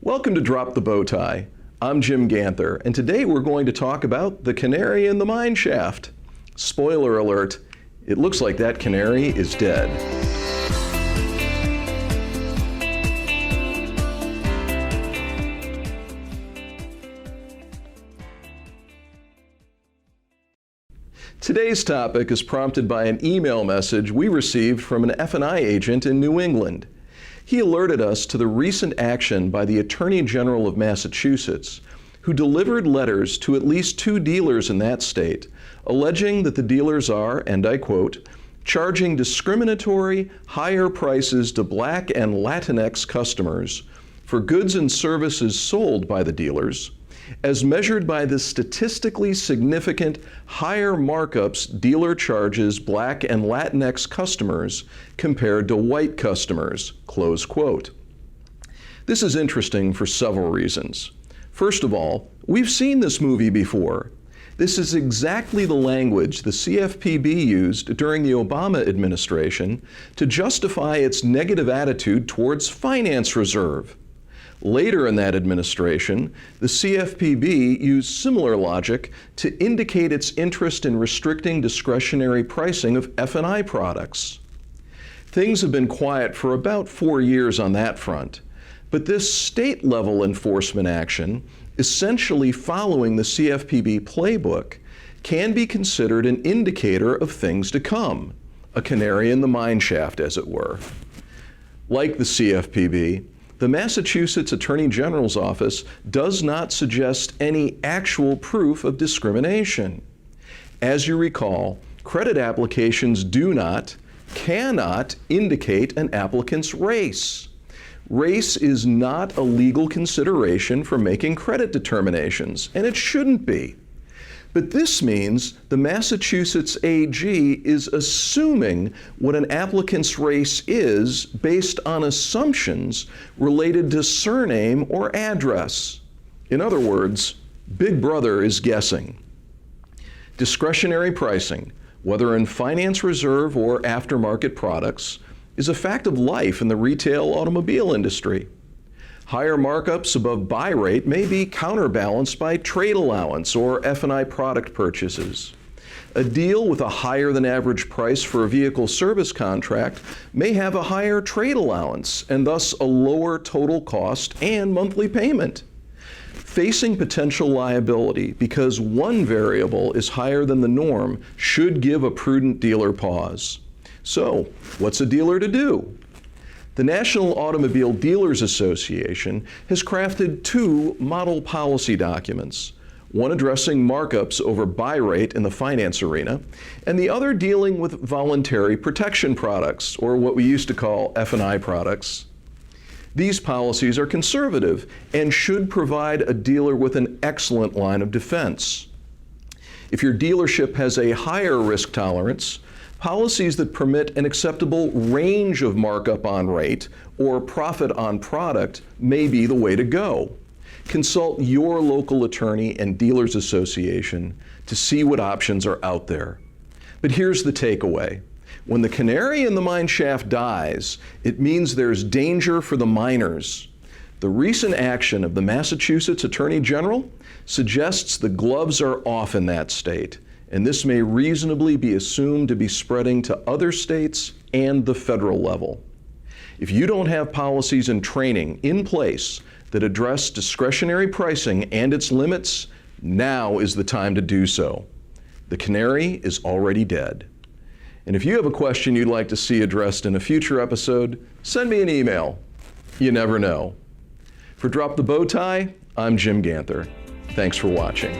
Welcome to Drop the Bow Tie. I'm Jim Ganther, and today we're going to talk about the canary in the mineshaft. Spoiler alert, it looks like that canary is dead. Today's topic is prompted by an email message we received from an F&I agent in New England. He alerted us to the recent action by the Attorney General of Massachusetts, who delivered letters to at least 2 dealers in that state, alleging that the dealers are, and I quote, charging discriminatory, higher prices to Black and Latinx customers for goods and services sold by the dealers, as measured by the statistically significant higher markups dealer charges Black and Latinx customers compared to white customers, close quote. This is interesting for several reasons. First of all, we've seen this movie before. This is exactly the language the CFPB used during the Obama administration to justify its negative attitude towards finance reserve. Later in that administration, the CFPB used similar logic to indicate its interest in restricting discretionary pricing of F&I products. Things have been quiet for about 4 years on that front, but this state-level enforcement action, essentially following the CFPB playbook, can be considered an indicator of things to come, a canary in the mineshaft, as it were. Like the CFPB, the Massachusetts Attorney General's office does not suggest any actual proof of discrimination. As you recall, credit applications cannot indicate an applicant's race. Race is not a legal consideration for making credit determinations, and it shouldn't be. But this means the Massachusetts AG is assuming what an applicant's race is based on assumptions related to surname or address. In other words, Big Brother is guessing. Discretionary pricing, whether in finance reserve or aftermarket products, is a fact of life in the retail automobile industry. Higher markups above buy rate may be counterbalanced by trade allowance or F&I product purchases. A deal with a higher than average price for a vehicle service contract may have a higher trade allowance and thus a lower total cost and monthly payment. Facing potential liability because one variable is higher than the norm should give a prudent dealer pause. So, what's a dealer to do? The National Automobile Dealers Association has crafted 2 model policy documents, one addressing markups over buy rate in the finance arena, and the other dealing with voluntary protection products, or what we used to call F&I products. These policies are conservative and should provide a dealer with an excellent line of defense. If your dealership has a higher risk tolerance, policies that permit an acceptable range of markup on rate or profit on product may be the way to go. Consult your local attorney and dealers association to see what options are out there. But here's the takeaway. When the canary in the mineshaft dies, it means there's danger for the miners. The recent action of the Massachusetts Attorney General suggests the gloves are off in that state, and this may reasonably be assumed to be spreading to other states and the federal level. If you don't have policies and training in place that address discretionary pricing and its limits, now is the time to do so. The canary is already dead. And if you have a question you'd like to see addressed in a future episode, send me an email. You never know. For Drop the Bow Tie, I'm Jim Ganther. Thanks for watching.